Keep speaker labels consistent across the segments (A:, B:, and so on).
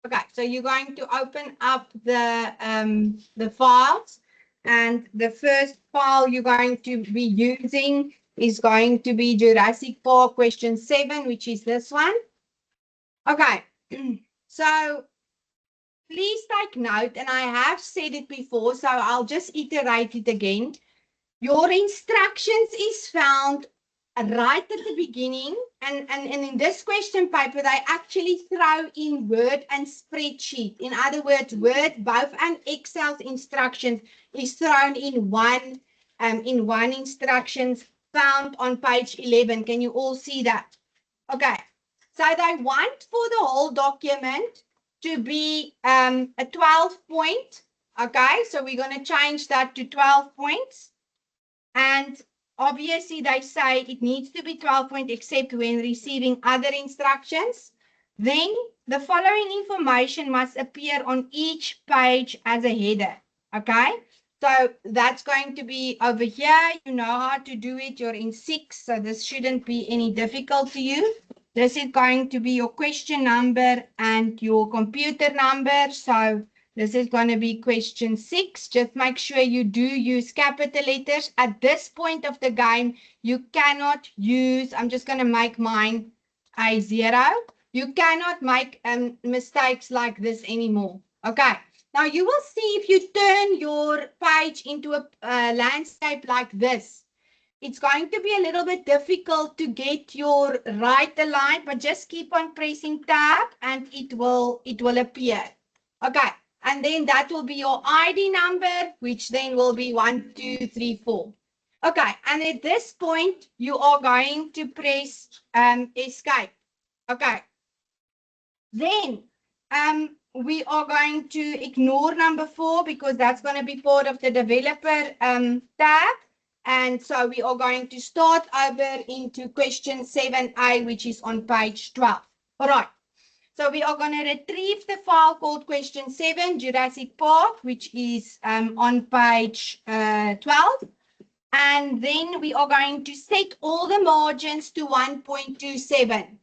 A: Okay, so you're going to open up the files, and the first file you're going to be using is going to be Jurassic Park question 7, which is this one. Okay, so please take note, and I have said it before, so I'll just iterate it again. Your instructions is found right at the beginning, and in this question paper, they actually throw in Word and spreadsheet. In other words, Word, both, and Excel's instructions is thrown in one instructions found on page 11. Can you all see that? Okay, so they want for the whole document to be a 12 point. Okay, so we're going to change that to 12 points. And obviously, they say it needs to be 12 point except when receiving other instructions. Then the following information must appear on each page as a header. Okay, so that's going to be over here. You know how to do it. You're in 6, so this shouldn't be any difficult to you. This is going to be your question number and your computer number. So this is going to be question 6. Just make sure you do use capital letters. At this point of the game, you cannot use, I'm just going to make mine a 0. You cannot make mistakes like this anymore. Okay. Now you will see if you turn your page into a landscape like this, it's going to be a little bit difficult to get your right aligned, but just keep on pressing tab and it will appear. Okay. And then that will be your ID number, which then will be 1, 2, 3, 4. Okay, and at this point, you are going to press escape. Okay. Then we are going to ignore number 4 because that's going to be part of the developer tab. And so we are going to start over into question 7a, which is on page 12. All right. So we are going to retrieve the file called question 7, Jurassic Park, which is on page 12. And then we are going to set all the margins to 1.27.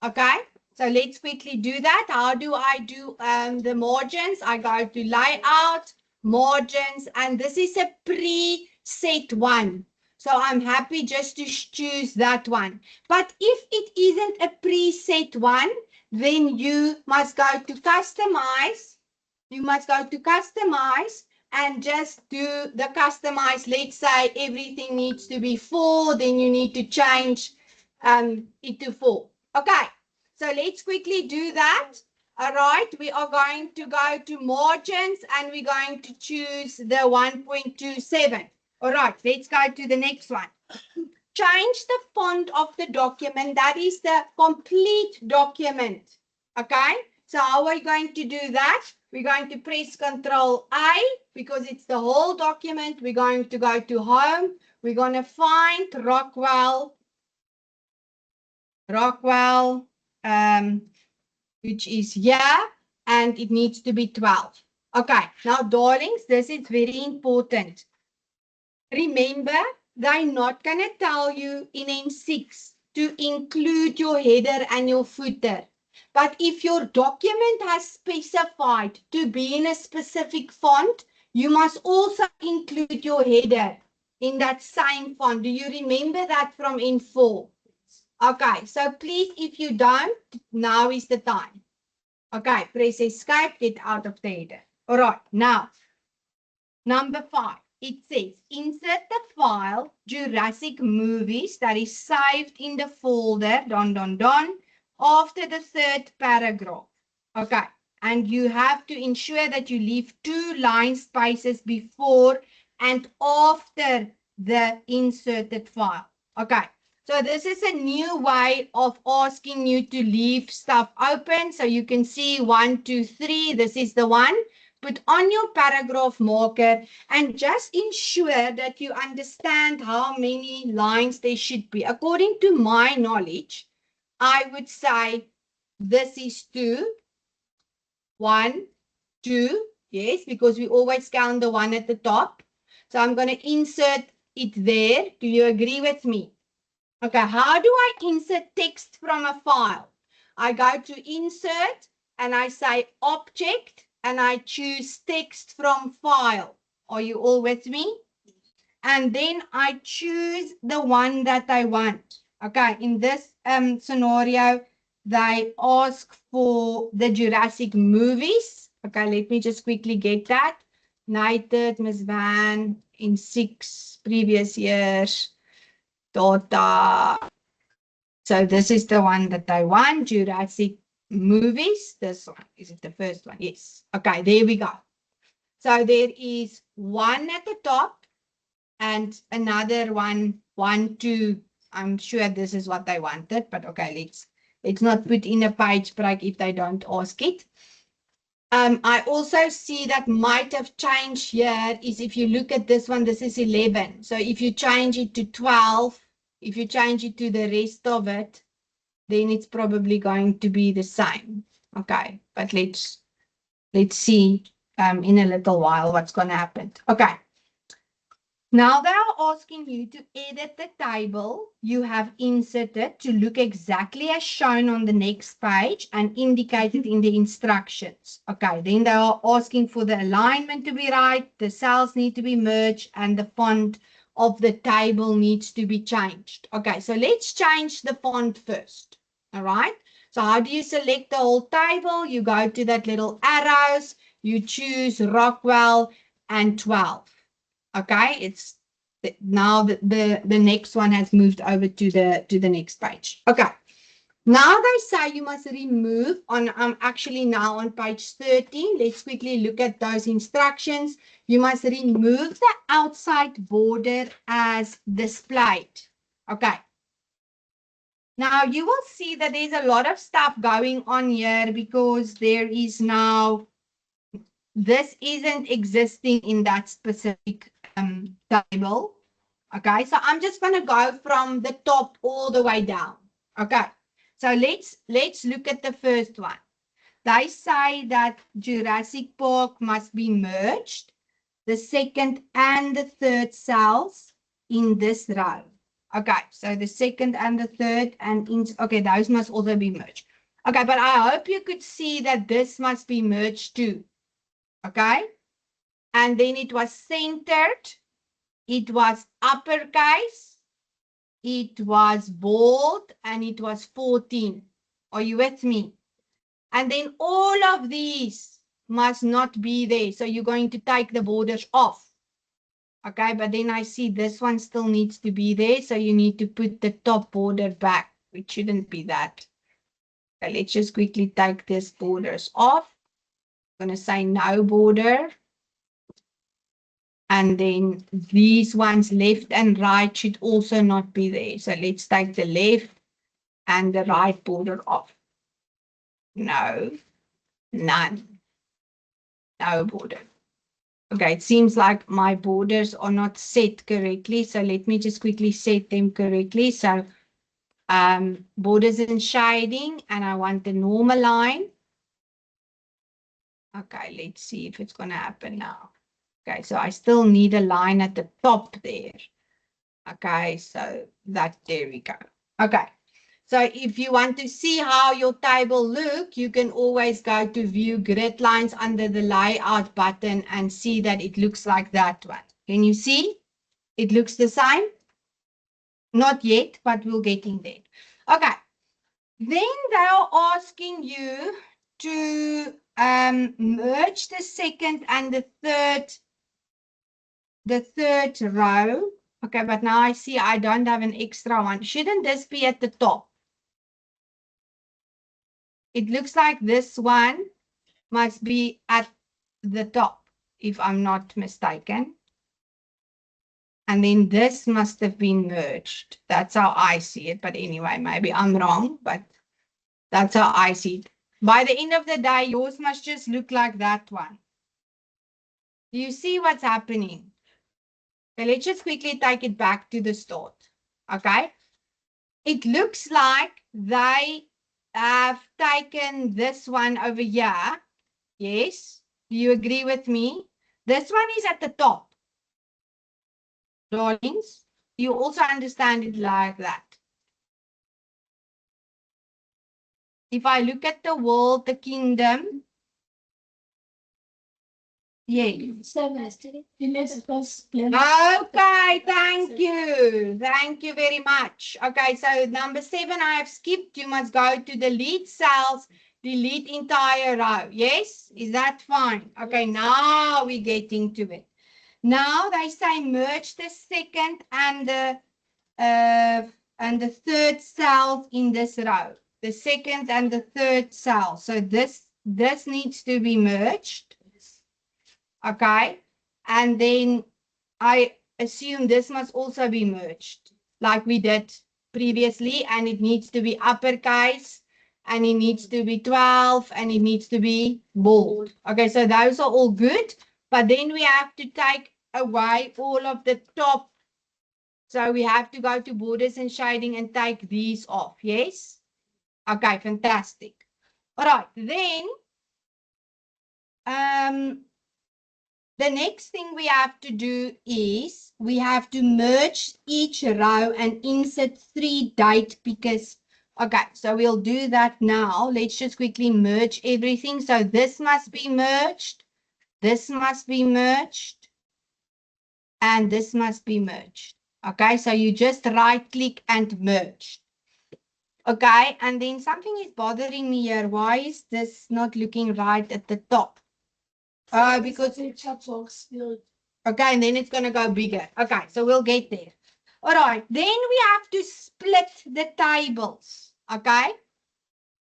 A: Okay, so let's quickly do that. How do I do the margins? I go to layout, margins, and this is a preset one. So I'm happy just to choose that one. But if it isn't a preset one, then you must go to customize. You must go to customize and just do the customize. Let's say everything needs to be 4, then you need to change it to 4. Okay, so let's quickly do that. All right, we are going to go to margins and we're going to choose the 1.27. All right, let's go to the next one. Change the font of the document. That is the complete document. Okay, so how are we going to do that? We're going to press Control A because it's the whole document. We're going to go to Home. We're going to find Rockwell, which is here, and it needs to be 12. Okay, now, darlings, this is very important. Remember, they're not going to tell you in N6 to include your header and your footer. But if your document has specified to be in a specific font, you must also include your header in that same font. Do you remember that from N4? Okay, so please, if you don't, now is the time. Okay, press escape, get out of the header. All right, now, number 5. It says, insert the file Jurassic Movies that is saved in the folder, after the 3rd paragraph. Okay, and you have to ensure that you leave 2 line spaces before and after the inserted file. Okay, so this is a new way of asking you to leave stuff open. So you can see 1, 2, 3. This is the one. Put on your paragraph marker and just ensure that you understand how many lines there should be. According to my knowledge, I would say this is 2, 1, 2. Yes, because we always count the 1 at the top. So I'm going to insert it there. Do you agree with me? Okay, how do I insert text from a file? I go to Insert and I say object, and I choose text from file. Are you all with me? And then I choose the one that I want. Okay, in this scenario, they ask for the Jurassic movies. Okay, let me just quickly get that. United, Miss Van, in 6 previous years, data. So this is the one that I want, Jurassic movies. This one, is it the first one? Yes. Okay, there we go. So there is one at the top and another one, 1, 2. I'm sure this is what I wanted, but okay, let's not put in a page break if they don't ask it. I also see that might have changed here is if you look at this one, this is 11. So if you change it to 12, if you change it to the rest of it, then it's probably going to be the same. Okay, but let's see in a little while what's going to happen. Okay. Now they are asking you to edit the table you have inserted to look exactly as shown on the next page and indicated in the instructions. Okay, then they are asking for the alignment to be right, the cells need to be merged, and the font of the table needs to be changed. Okay, so let's change the font first. All right, so how do you select the whole table? You go to that little arrows, you choose Rockwell and 12. Okay, it's now the next one has moved over to the next page. Okay, now they say you must remove on I'm actually now on page 13. Let's quickly look at those instructions. You must remove the outside border as displayed. Okay, now you will see that there's a lot of stuff going on here because there is now this isn't existing in that specific table. Okay, so I'm just going to go from the top all the way down. Okay, so let's look at the first one. They say that Jurassic Park must be merged, the second and the third cells in this row. Okay, so the second and the third and in, okay, those must also be merged. Okay, but I hope you could see that this must be merged too. Okay, and then it was centered, it was uppercase, it was bold, and it was 14. Are you with me? And then all of these must not be there. So you're going to take the borders off. Okay, but then I see this one still needs to be there. So you need to put the top border back, which shouldn't be that. Okay, let's just quickly take these borders off. I'm going to say no border. And then these ones left and right should also not be there. So let's take the left and the right border off. No, none, no border. Okay, it seems like my borders are not set correctly. So let me just quickly set them correctly. So borders and shading, and I want the normal line. Okay, let's see if it's going to happen now. Okay, so I still need a line at the top there. Okay, so there we go. Okay, so if you want to see how your table look, you can always go to view grid lines under the layout button and see that it looks like that one. Can you see? It looks the same? Not yet, but we'll get in there. Okay, then they're asking you to merge the second and the third row. Okay, but now I see I don't have an extra one. Shouldn't this be at the top? It looks like this one must be at the top, if I'm not mistaken. And then this must have been merged. That's how I see it. But anyway, maybe I'm wrong, but that's how I see it. By the end of the day, yours must just look like that one. Do you see what's happening? Okay, let's just quickly take it back to the start. Okay. It looks like they have taken this one over here. Yes. Do you agree with me? This one is at the top. Darlings, you also understand it like that. If I look at the world, the kingdom, yeah.
B: 7 yesterday.
A: Okay, thank you. Thank you very much. Okay, so number 7 I have skipped. You must go to delete cells, delete entire row. Yes, is that fine? Okay, now we're getting to it. Now they say merge the second and the third cells in this row. The second and the third cell. So this needs to be merged. Okay, and then I assume this must also be merged like we did previously, and it needs to be uppercase, and it needs to be 12, and it needs to be bold. Okay, so those are all good, but then we have to take away all of the top. So we have to go to borders and shading and take these off. Yes? Okay, fantastic. All right, then the next thing we have to do is we have to merge each row and insert 3 date pickers. Okay, so we'll do that now. Let's just quickly merge everything. So this must be merged, this must be merged, and this must be merged. Okay, so you just right click and merge. Okay, and then something is bothering me here. Why is this not looking right at the top? Because
B: it's chat box filled.
A: okay, and then it's going to go bigger. Okay, so we'll get there. All right, then we have to split the tables. Okay.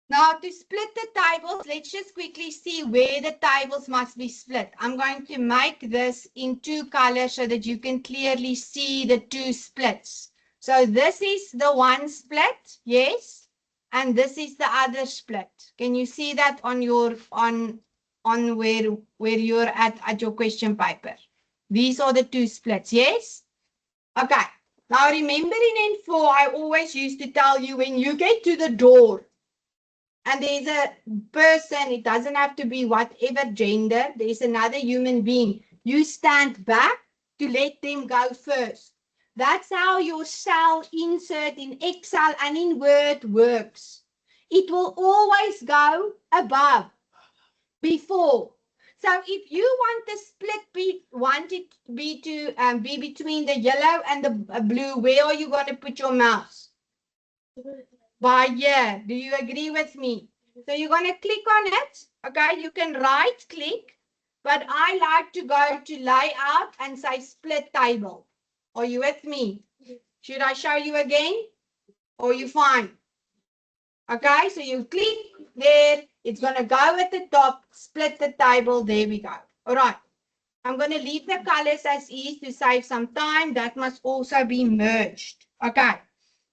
A: Now to split the tables, let's just quickly see where the tables must be split. I'm going to make this in 2 colors so that you can clearly see the 2 splits. So this is the one split, yes, and this is the other split. Can you see that on your on where you're at your question paper? These are the 2 splits, yes? Okay. Now remember in N4, I always used to tell you when you get to the door and there's a person, it doesn't have to be whatever gender, there's another human being. You stand back to let them go first. That's how your cell insert in Excel and in Word works. It will always go above, before. So if you want the split want it to be between the yellow and the blue, where are you going to put your mouse? By here. Do you agree with me? So you're going to click on it. Okay, you can right click, but I like to go to layout and say split table. Are you with me? Should I show you again? Or you fine? Okay, so you click there. It's going to go at the top, split the table. There we go. All right. I'm going to leave the colors as is to save some time. That must also be merged. Okay.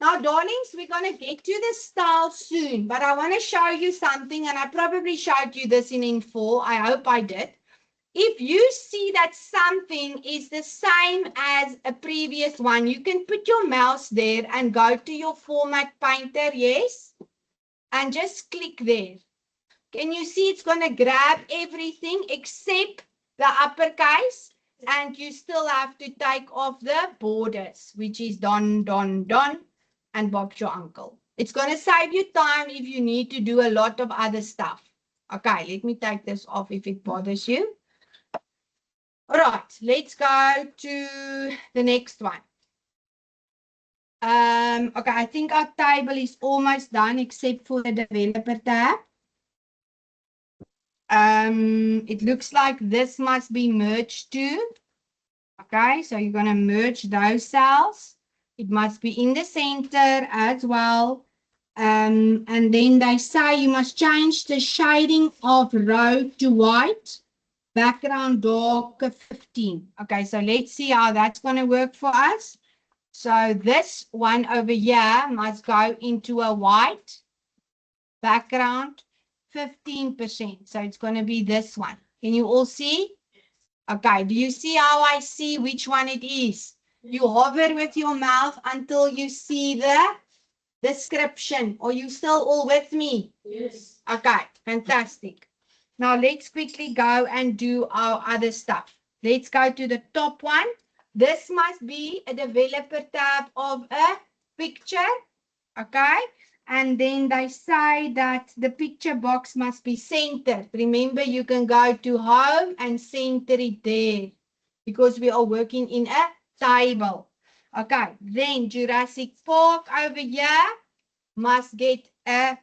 A: Now, darlings, we're going to get to the style soon, but I want to show you something, and I probably showed you this in N4. I hope I did. If you see that something is the same as a previous one, you can put your mouse there and go to your format painter, yes? And just click there. Can you see it's going to grab everything except the uppercase, and you still have to take off the borders, which is Don, and Bob's your uncle. It's going to save you time if you need to do a lot of other stuff. Okay, let me take this off if it bothers you. All right, let's go to the next one. Okay, I think our table is almost done except for the developer tab. It looks like this must be merged too. Okay, so you're going to merge those cells. It must be in the center as well. And then they say you must change the shading of row to white, background darker 15. Okay, so let's see how that's going to work for us. So this one over here must go into a white background 15%. So it's going to be this one. Can you all see? Okay, do you see how I see which one it is? You hover with your mouth until you see the description. Are you still all with me?
B: Yes.
A: Okay, fantastic. Now let's quickly go and do our other stuff. Let's go to the top one. This must be a developer tab of a picture. Okay, And then they say that the picture box must be centered. Remember, you can go to home and center it there because we are working in a table. Okay, then Jurassic Park over here must get a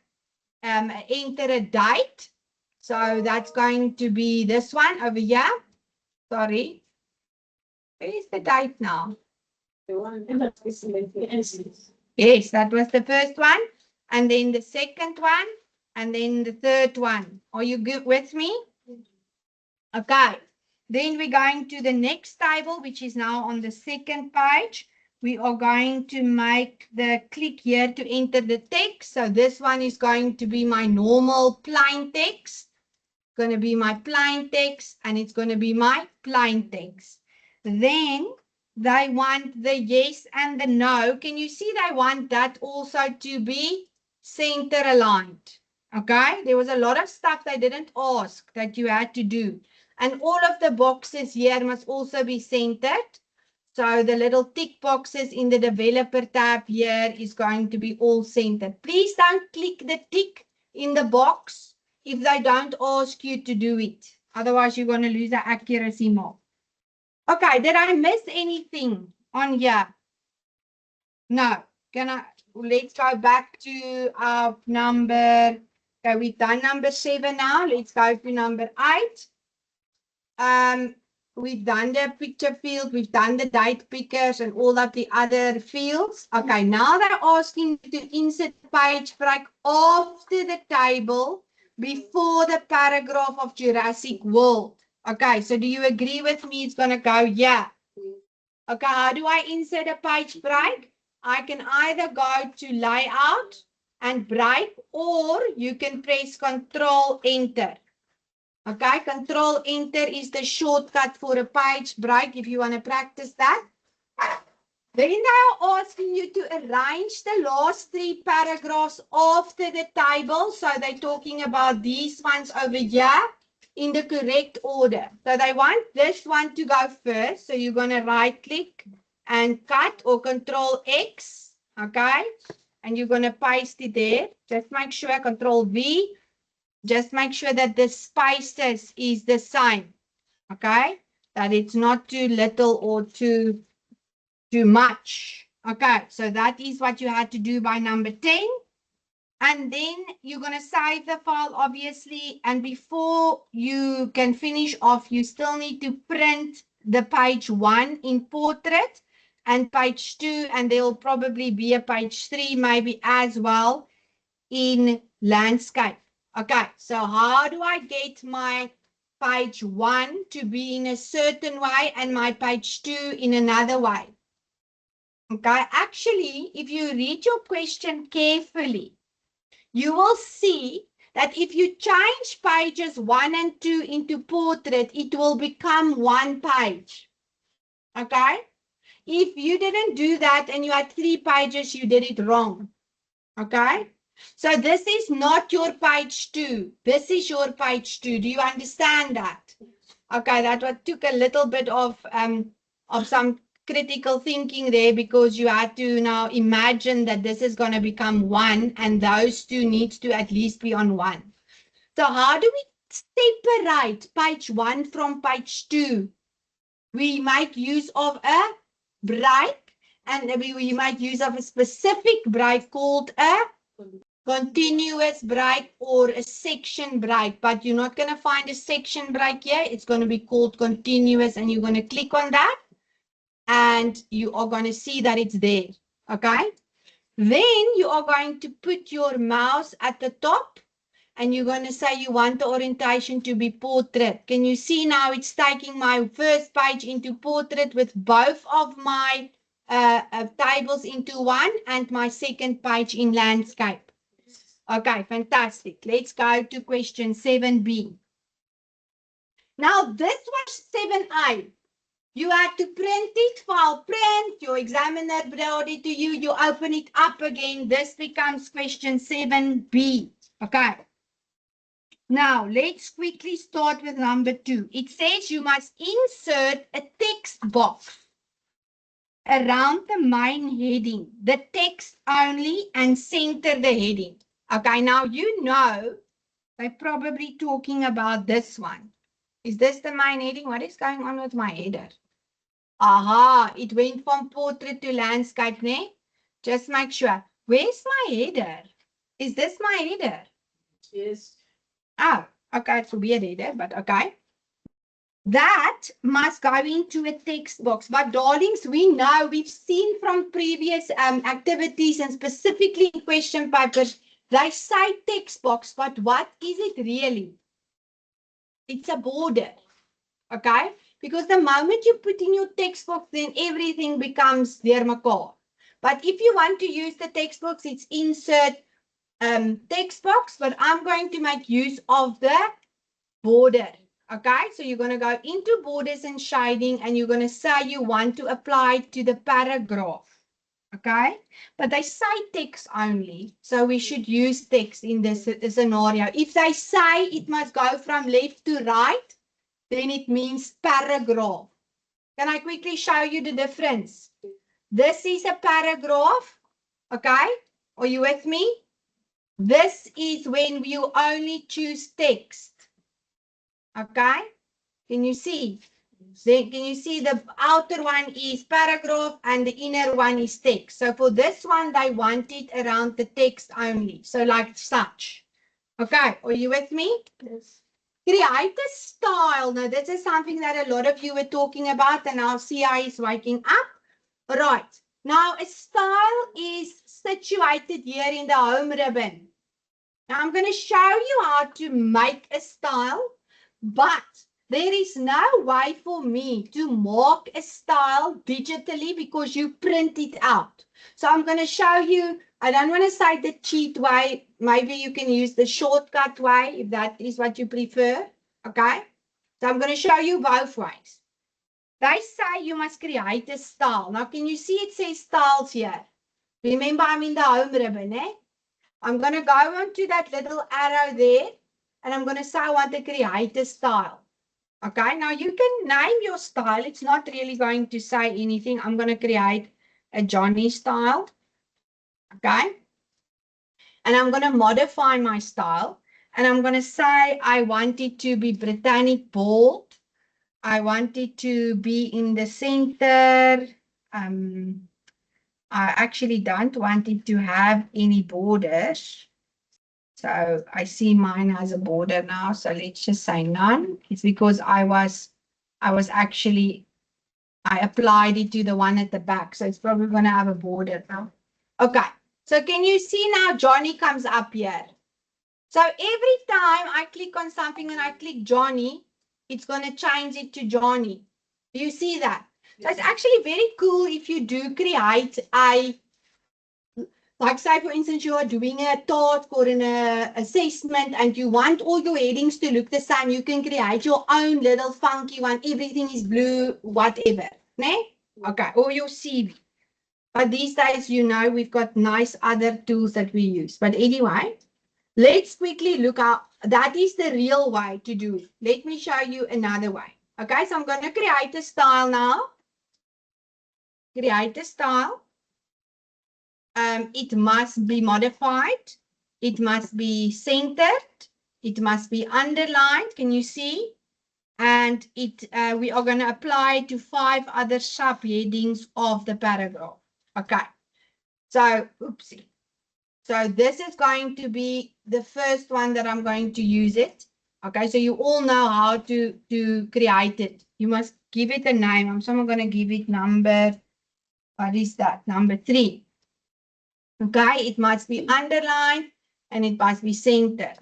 A: enter a date. So that's going to be this one over here. Sorry. Where is the date now?
B: The one that is like the essence.
A: Yes, that was the first one. And then the second one. And then the third one. Are you good with me? Okay. Then we're going to the next table, which is now on the second page. We are going to make the click here to enter the text. So this one is going to be my normal plain text. Going to be my plain text, and it's going to be my plain text. Then they want the yes and the no. Can you see they want that also to be center aligned? Okay, there was a lot of stuff they didn't ask that you had to do. And all of the boxes here must also be centered. So the little tick boxes in the developer tab here is going to be all centered. Please don't click the tick in the box if they don't ask you to do it. Otherwise, you're going to lose the accuracy mark. Okay, did I miss anything on here? No. Let's go back to our number. Okay, we've done number 7 now. Let's go to number 8. We've done the picture field, we've done the date pickers and all of the other fields. Okay, now they're asking you to insert page break after the table before the paragraph of Jurassic World. Okay, so do you agree with me? It's going to go here. Okay, how do I insert a page break? I can either go to layout and break, or you can press Control Enter. Okay, Control Enter is the shortcut for a page break if you want to practice that. Then they are asking you to arrange the last 3 paragraphs after the table. So they're talking about these ones over here in the correct order. So they want this one to go first. So you're going to right click and cut or Control X. Okay, and you're going to paste it there. Just make sure Control V. Just make sure that the spaces is the same, okay? That it's not too little or too much. Okay, so that is what you had to do by number 10. And then you're going to save the file, obviously. And before you can finish off, you still need to print the page 1 in portrait and page 2. And there will probably be a page 3 maybe as well in landscape. Okay, so how do I get my page 1 to be in a certain way and my page 2 in another way? Okay, actually, if you read your question carefully, you will see that if you change pages 1 and 2 into portrait, it will become 1 page. Okay, if you didn't do that and you had 3 pages, you did it wrong. Okay. So this is not your page 2. This is your page 2. Do you understand that? Okay, that what took a little bit of some critical thinking there, because you had to now imagine that this is going to become 1 and those 2 needs to at least be on 1. So how do we separate page 1 from page 2? We make use of a break, and we make use of a specific break called a continuous break or a section break, but you're not going to find a section break here. It's going to be called continuous, and you're going to click on that and you are going to see that it's there. Okay. Then you are going to put your mouse at the top and you're going to say you want the orientation to be portrait. Can you see now it's taking my first page into portrait with both of my tables into 1 and my second page in landscape. Okay, fantastic. Let's go to question 7B. Now, this was 7A. You had to print it, file print, your examiner brought it to you, you open it up again. This becomes question 7B. Okay. Now, let's quickly start with number 2. It says you must insert a text box. around the main heading, the text only, and center the heading. Okay, now you know they're probably talking about this one. Is this the main heading? What is going on with my header? Aha, it went from portrait to landscape, ne? Just make sure. Where's my header? Is this my header?
B: Yes.
A: Oh, okay, it's a weird header, but okay. That must go into a text box. But darlings, we know, we've seen from previous activities and specifically in question papers, they say text box, but what is it really? It's a border, okay? Because the moment you put in your text box, then everything becomes deurmekaar. But if you want to use the text box, it's insert text box, but I'm going to make use of the border. Okay, so you're going to go into borders and shading, and you're going to say you want to apply it to the paragraph. Okay, but they say text only, so we should use text in this scenario. If they say it must go from left to right, then it means paragraph. Can I quickly show you the difference? This is a paragraph. Okay, are you with me? This is when you only choose text. Okay, can you see? Then can you see the outer one is paragraph and the inner one is text. So for this one, they want it around the text only. So like such. Okay, are you with me?
B: Yes.
A: Create a style. Now, this is something that a lot of you were talking about, and our CI is waking up. Right. Now, a style is situated here in the home ribbon. Now, I'm going to show you how to make a style, but there is no way for me to mark a style digitally because you print it out. So I'm going to show you, I don't want to say the cheat way. Maybe you can use the shortcut way if that is what you prefer. Okay. So I'm going to show you both ways. They say you must create a style. Now, can you see it says styles here? Remember, I'm in the home ribbon, eh? I'm going to go onto that little arrow there, and I'm going to say I want to create a style. Okay, now you can name your style. It's not really going to say anything. I'm going to create a Johnny style. Okay, and I'm going to modify my style, and I'm going to say I want it to be Britannic bold. I want it to be in the center. I actually don't want it to have any borders. So I see mine has a border now. So let's just say none. It's because I applied it to the one at the back. So it's probably going to have a border now. Okay. So can you see now Johnny comes up here? So every time I click on something and I click Johnny, it's going to change it to Johnny. Do you see that? So it's actually very cool if you do create like say for instance, you are doing a task or an assessment and you want all your headings to look the same. You can create your own little funky one. Everything is blue, whatever. Ne? Okay, or your CV. But these days, you know, we've got nice other tools that we use. But anyway, let's quickly look up. That is the real way to do it. Let me show you another way. Okay, so I'm going to create a style now. Create a style. It must be modified. It must be centered. It must be underlined. Can you see? And we are going to apply to 5 other subheadings of the paragraph. Okay. So, oopsie. So this is going to be the first one that I'm going to use it. Okay, so you all know how to create it. You must give it a name. I'm going to give it number, what is that? Number 3. Okay, it must be underlined and it must be centered.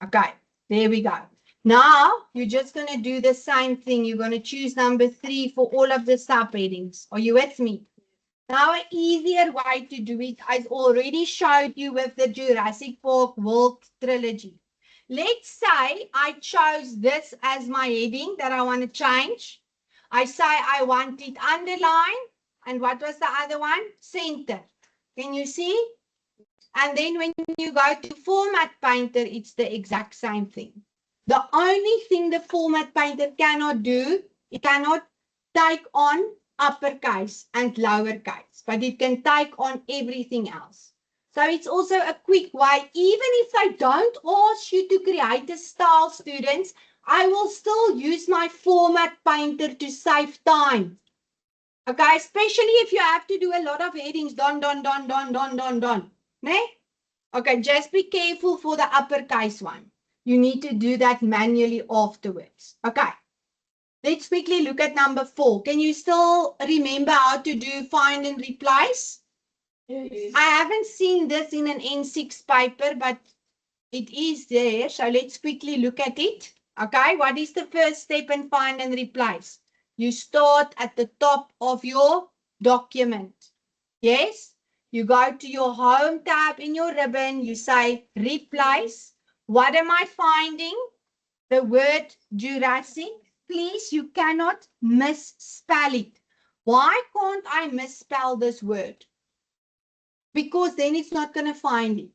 A: Okay, there we go. Now, you're just going to do the same thing. You're going to choose number 3 for all of the subheadings. Are you with me? Now, an easier way to do it, I've already showed you with the Jurassic Park World Trilogy. Let's say I chose this as my heading that I want to change. I say I want it underlined. And what was the other one? Center. Can you see? And then when you go to Format Painter, it's the exact same thing. The only thing the Format Painter cannot do, it cannot take on uppercase and lowercase, but it can take on everything else. So it's also a quick way, even if I don't ask you to create a style, students, I will still use my format painter to save time. Okay, especially if you have to do a lot of headings, don. Ne? Okay, just be careful for the uppercase one. You need to do that manually afterwards. Okay. Let's quickly look at number 4. Can you still remember how to do find and replace?
B: Yes.
A: I haven't seen this in an N6 paper, but it is there. So let's quickly look at it. Okay, what is the first step in find and replace? You start at the top of your document. Yes, you go to your home tab in your ribbon. You say replace. What am I finding? The word Jurassic. Please, you cannot misspell it. Why can't I misspell this word? Because then it's not going to find it.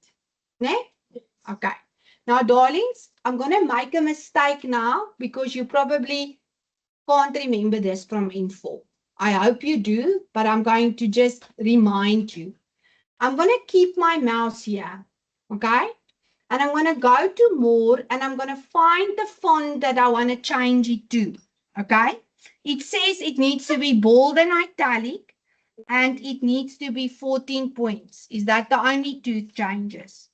A: Ne? Okay. Now, darlings, I'm going to make a mistake now because you probably can't remember this from N4. I hope you do, but I'm going to just remind you. I'm going to keep my mouse here. Okay? And I'm going to go to more and I'm going to find the font that I want to change it to. Okay. It says it needs to be bold and italic and it needs to be 14 points. Is that the only two changes?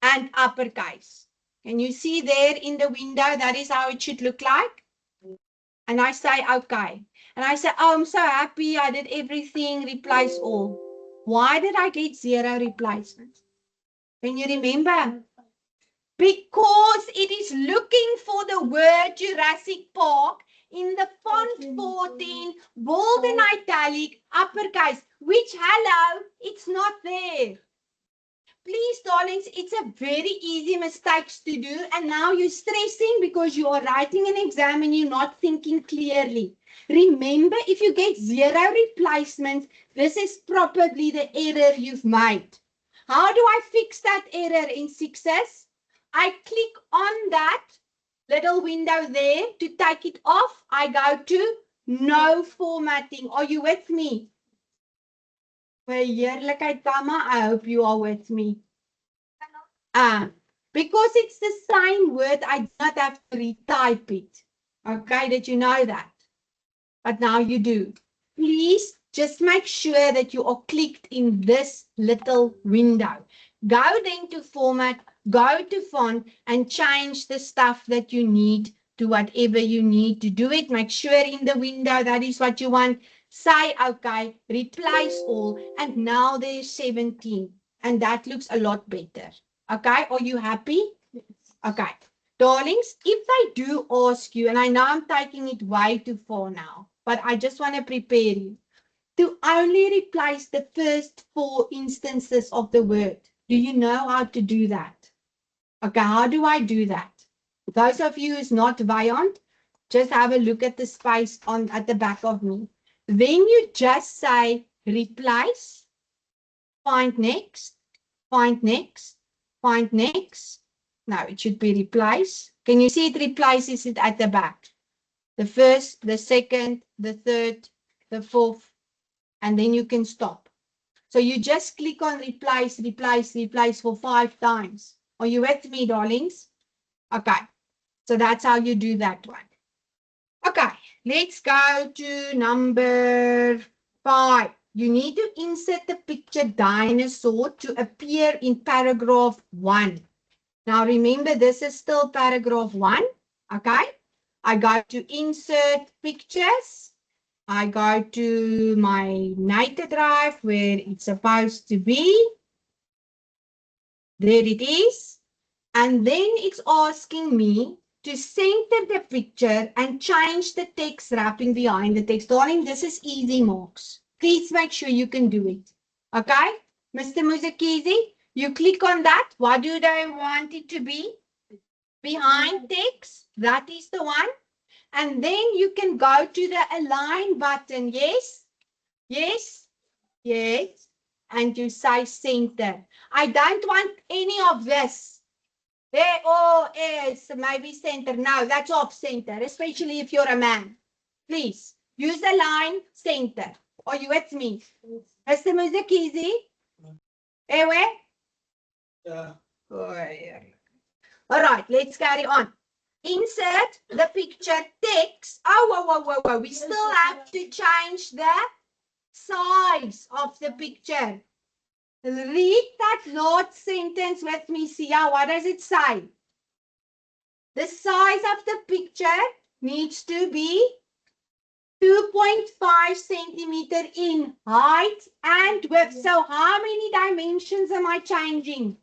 A: And uppercase. Can you see there in the window? That is how it should look like. And I say, okay. And I say, oh, I'm so happy. I did everything, replace all. Why did I get 0 replacements? Can you remember? Because it is looking for the word Jurassic Park in the font 14, bold and italic, uppercase, which, hello, it's not there. Please, darlings, it's a very easy mistake to do. And now you're stressing because you are writing an exam and you're not thinking clearly. Remember, if you get 0 replacements, this is probably the error you've made. How do I fix that error in Success? I click on that little window there to take it off. I go to no formatting. Are you with me? Well, heerlikheid, Tama, I hope you are with me. Because it's the same word, I do not have to retype it. Okay, did you know that? But now you do. Please just make sure that you are clicked in this little window. Go then to format, go to font and change the stuff that you need to whatever you need to do it. Make sure in the window that is what you want. Say, okay, replace all. And now there's 17. And that looks a lot better. Okay, are you happy?
B: Yes.
A: Okay. Darlings, if they do ask you, and I know I'm taking it way too far now, but I just want to prepare you to only replace the first 4 instances of the word. Do you know how to do that? Okay, how do I do that? Those of you who's not Vyont, just have a look at the space at the back of me. Then you just say replace, find next, find next, find next. Now it should be replace. Can you see it replaces it at the back? The first, the second, the third, the fourth, and then you can stop. So you just click on replace, replace, replace for 5 times. Are you with me, darlings? Okay. So that's how you do that one. Okay. Let's go to number 5. You need to insert the picture dinosaur to appear in paragraph 1. Now remember, this is still paragraph 1. Okay. I go to insert pictures. I go to my Niter drive where it's supposed to be. There it is. And then it's asking me to center the picture and change the text wrapping behind the text. Darling, this is easy marks. Please make sure you can do it. Okay? Mr. Muzakizi, you click on that. What do they want it to be? Behind text. That is the one. And then you can go to the align button. Yes? Yes? Yes. And you say center. I don't want any of this. There, oh, is maybe center. No, that's off center, especially if you're a man. Please, use a line center. Are you with me? Mr. Muzakizi? Ewe?
C: Yeah.
A: All right, let's carry on. Insert the picture text. Oh. We still have to change the size of the picture. Read that last sentence with me, Sia. What does it say? The size of the picture needs to be 2.5 centimeter in height and width. So how many dimensions am I changing?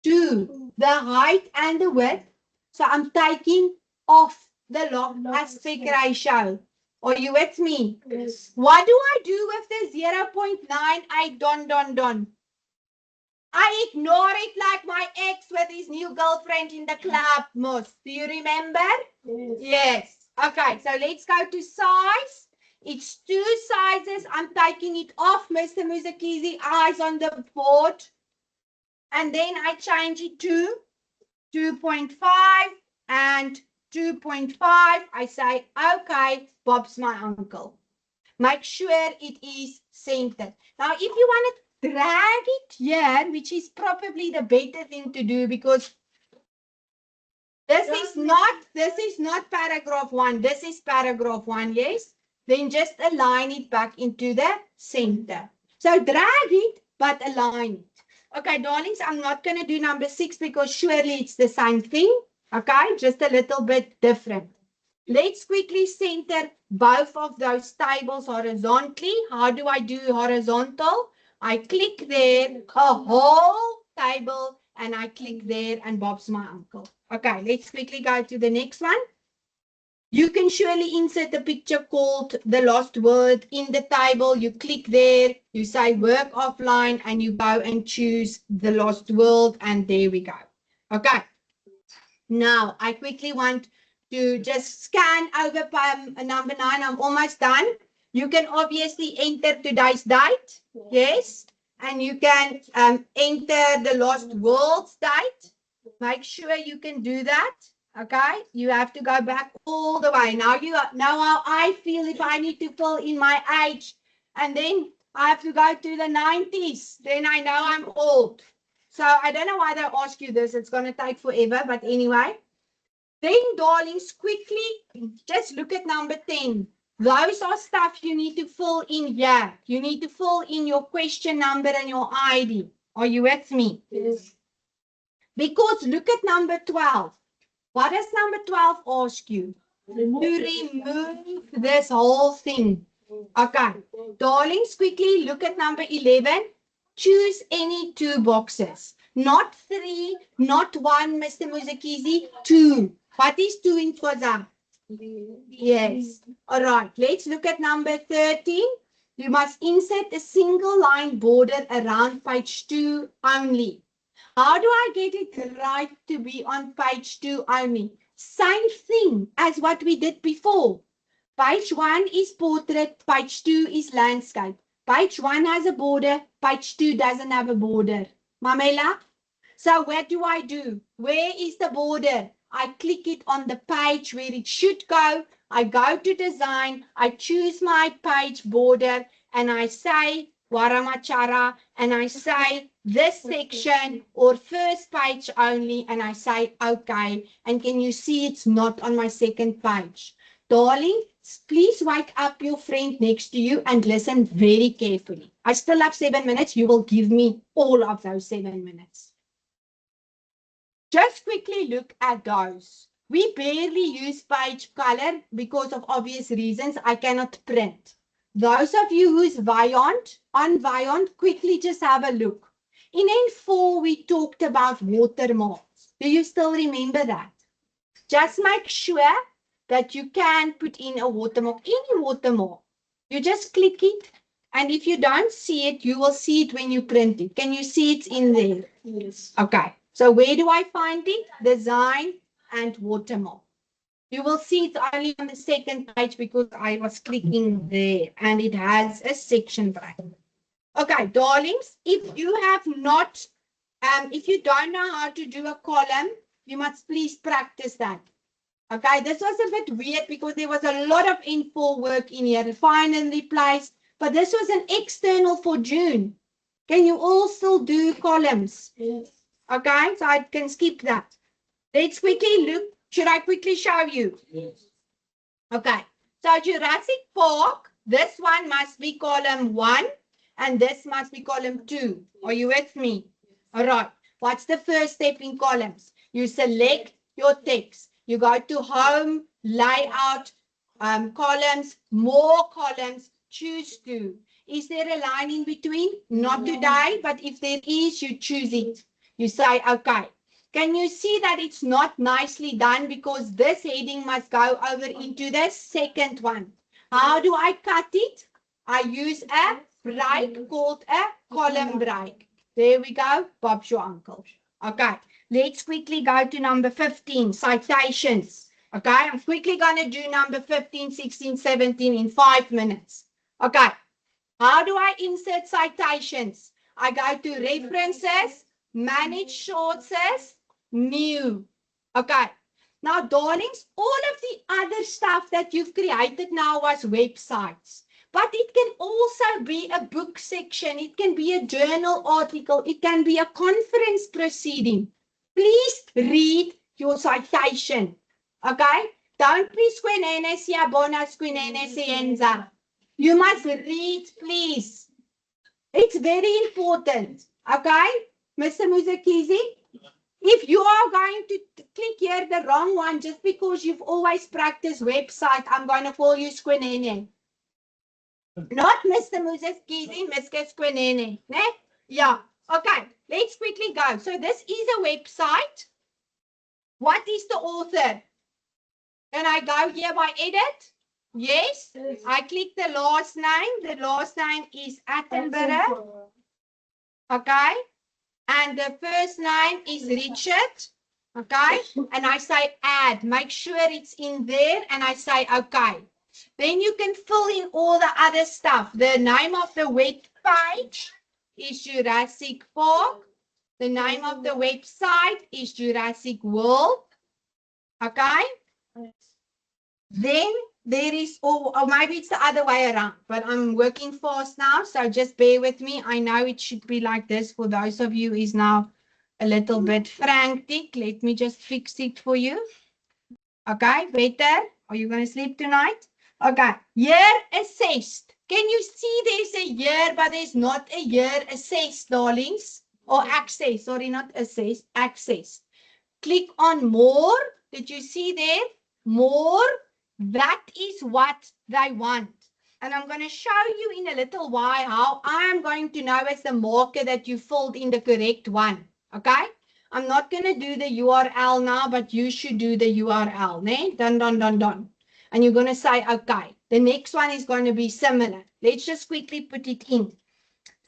A: 2. The height and the width. So I'm taking off the log aspect ratio. Are you with me?
B: Yes.
A: What do I do with the 0.98 don? I ignore it like my ex with his new girlfriend in the club, Moss. Do you remember?
B: Yes.
A: Yes. Okay, so let's go to size. It's 2 sizes. I'm taking it off, Mr. Muzakizi. Eyes on the board. And then I change it to 2.5 and 2.5. I say, okay, Bob's my uncle. Make sure it is centered. Now, if you want to drag it here, which is probably the better thing to do because this is not paragraph 1. This is paragraph 1, yes? Then just align it back into the center. So drag it, but align it. Okay, darlings, I'm not going to do number 6 because surely it's the same thing. Okay, just a little bit different. Let's quickly center both of those tables horizontally. How do I do horizontal? I click there, a whole table, and I click there, and Bob's my uncle. Okay, let's quickly go to the next one. You can surely insert a picture called the lost word in the table. You click there, you say work offline, and you go and choose the lost word, and there we go. Okay. Now, I quickly want to just scan over number 9. I'm almost done. You can obviously enter today's date. Yes. And you can enter the lost world's date. Make sure you can do that. Okay. You have to go back all the way. Now how I feel if I need to fill in my age. And then I have to go to the 90s. Then I know I'm old. So I don't know why they ask you this. It's going to take forever. But anyway. Then, darlings, quickly, just look at number 10. Those are stuff you need to fill in here. You need to fill in your question number and your ID. Are you with me?
B: Yes.
A: Because look at number 12. What does number 12 ask you? To remove this whole thing. Okay. Darlings, quickly look at number 11. Choose any 2 boxes. Not 3, not 1, Mr. Muzakizi, 2. What is 2 in Xhosa? Yes. All right. Let's look at number 13. You must insert a single line border around page 2 only. How do I get it right to be on page 2 only? Same thing as what we did before. Page 1 is portrait, page 2 is landscape. Page 1 has a border, page 2 doesn't have a border. Mamela? So what do I do? Where is the border? I click it on the page where it should go. I go to design, I choose my page border, and I say Waramachara, and I say this section or first page only, and I say okay. And can you see it's not on my second page? Darling, please wake up your friend next to you and listen very carefully. I still have 7 minutes. You will give me all of those 7 minutes. Just quickly look at those. We barely use page color because of obvious reasons. I cannot print. Those of you who's Vyont, on Vyont, quickly just have a look. In N4, we talked about watermarks. Do you still remember that? Just make sure that you can put in a watermark, any watermark. You just click it, and if you don't see it, you will see it when you print it. Can you see it's in there?
B: Yes.
A: Okay. So where do I find it? Design and watermark. You will see it's only on the second page because I was clicking there and it has a section break. Okay, darlings, if you have not, if you don't know how to do a column, you must please practice that. Okay, this was a bit weird because there was a lot of N4 work in here. Finally placed, but this was an external for June. Can you all still do columns?
B: Yes.
A: Okay, so I can skip that. Let's quickly look. Should I quickly show you?
C: Yes.
A: Okay, so Jurassic Park, this one must be column 1 and this must be column 2. Are you with me? All right. What's the first step in columns? You select your text. You go to home, layout, columns, more columns, choose 2. Is there a line in between? Not today, but if there is, you choose it. You say, okay. Can you see that it's not nicely done because this heading must go over into the second one? How do I cut it? I use a break called a column break. There we go. Bob's your uncle. Okay, let's quickly go to number 15, citations. Okay, I'm quickly going to do number 15, 16, 17 in 5 minutes. Okay, how do I insert citations? I go to references, manage sources, new. Okay. Now, darlings, all of the other stuff that you've created now was websites. But it can also be a book section. It can be a journal article. It can be a conference proceeding. Please read your citation. Okay? Don't be squinene siabona squinene sienza. You must read, please. It's very important. Okay? Mr. Muzakizi? If you are going to click here the wrong one just because you've always practiced website, I'm going to call you Squinene. Not Mr. Muzakizi, Mr. Squinene. Ne? Yeah. Okay. Let's quickly go. So this is a website. What is the author? Can I go here by edit? Yes. I click the last name. The last name is Attenborough. Okay. And the first name is Richard. Okay. And I say add. Make sure it's in there. And I say okay. Then you can fill in all the other stuff. The name of the web page is Jurassic Park. The name of the website is Jurassic World. Okay. Then there is, or maybe it's the other way around, but I'm working fast now, so just bear with me. I know it should be like this for those of you who is now a little bit frantic. Let me just fix it for you. Okay, better? Are you going to sleep tonight? Okay, year assessed. Can you see there's a year, but there's not a year assessed, darlings? Or access, sorry, not assessed, access. Click on more. Did you see there? More. That is what they want. And I'm going to show you in a little while how I am going to know as the marker that you filled in the correct one. Okay? I'm not going to do the URL now, but you should do the URL. Ne? Done, done, done, done. And you're going to say, okay, the next one is going to be similar. Let's just quickly put it in.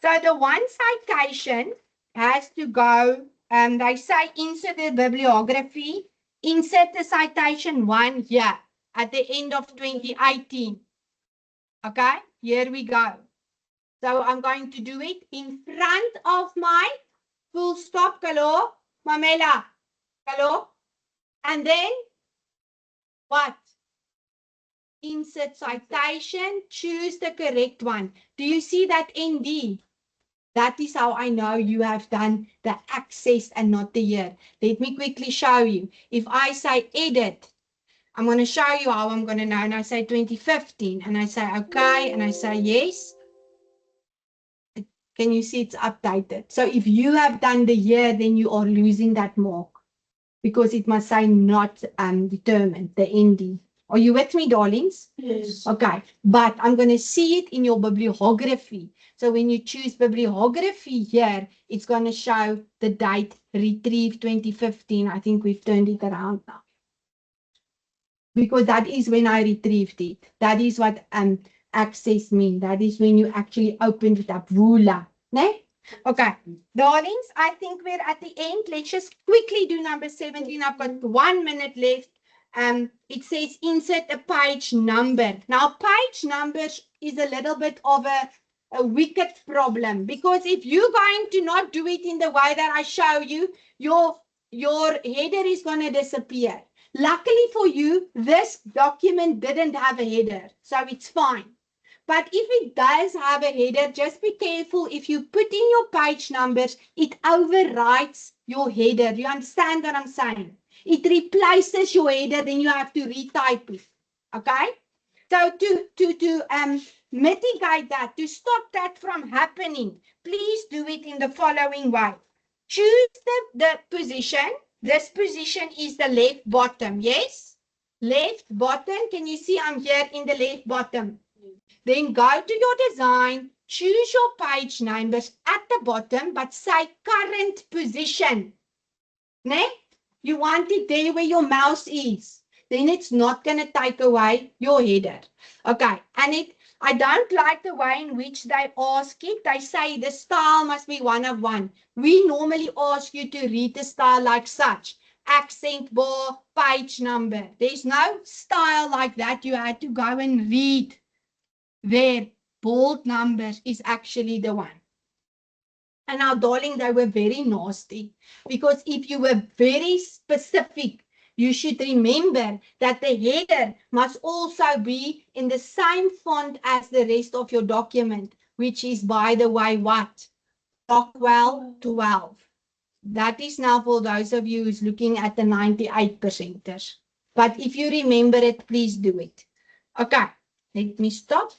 A: So the one citation has to go, they say insert the bibliography, insert the citation 1 here at the end of 2018. Okay, here we go. So I'm going to do it in front of my full stop, hello, Mamela, hello, and then what? Insert citation, choose the correct one. Do you see that ND? That is how I know you have done the access and not the year. Let me quickly show you. If I say edit, I'm going to show you how I'm going to know. And I say 2015 and I say okay and I say yes. Can you see it's updated? So if you have done the year, then you are losing that mark because it must say not determined, the ND. Are you with me, darlings?
B: Yes.
A: Okay, but I'm going to see it in your bibliography. So when you choose bibliography here, it's going to show the date retrieved 2015. I think we've turned it around now. Because that is when I retrieved it. That is what access means. That is when you actually opened it up. Vula. Ne? Okay, darlings, I think we're at the end. Let's just quickly do number 17. I've got 1 minute left. It says insert a page number. Now, page numbers is a little bit of a wicked problem because if you're going to not do it in the way that I show you, your header is going to disappear. Luckily for you, this document didn't have a header, so it's fine. But if it does have a header, just be careful. If you put in your page numbers, it overwrites your header. You understand what I'm saying? It replaces your header, then you have to retype it. Okay? So to mitigate that, to stop that from happening, please do it in the following way. Choose the position. This position is the left bottom, yes? Left bottom. Can you see I'm here in the left bottom? Then go to your design, choose your page numbers at the bottom, but say current position. Ne? You want it there where your mouse is. Then it's not going to take away your header. Okay, and I don't like the way in which they ask it. They say the style must be one of one. We normally ask you to read the style like such. Accent bar, page number. There's no style like that. You had to go and read. There, bold numbers is actually the one. And now, darling, they were very nasty because if you were very specific, you should remember that the header must also be in the same font as the rest of your document, which is, by the way, what? Rockwell 12. That is now for those of you who's looking at the 98%ers. But if you remember it, please do it. Okay, let me stop.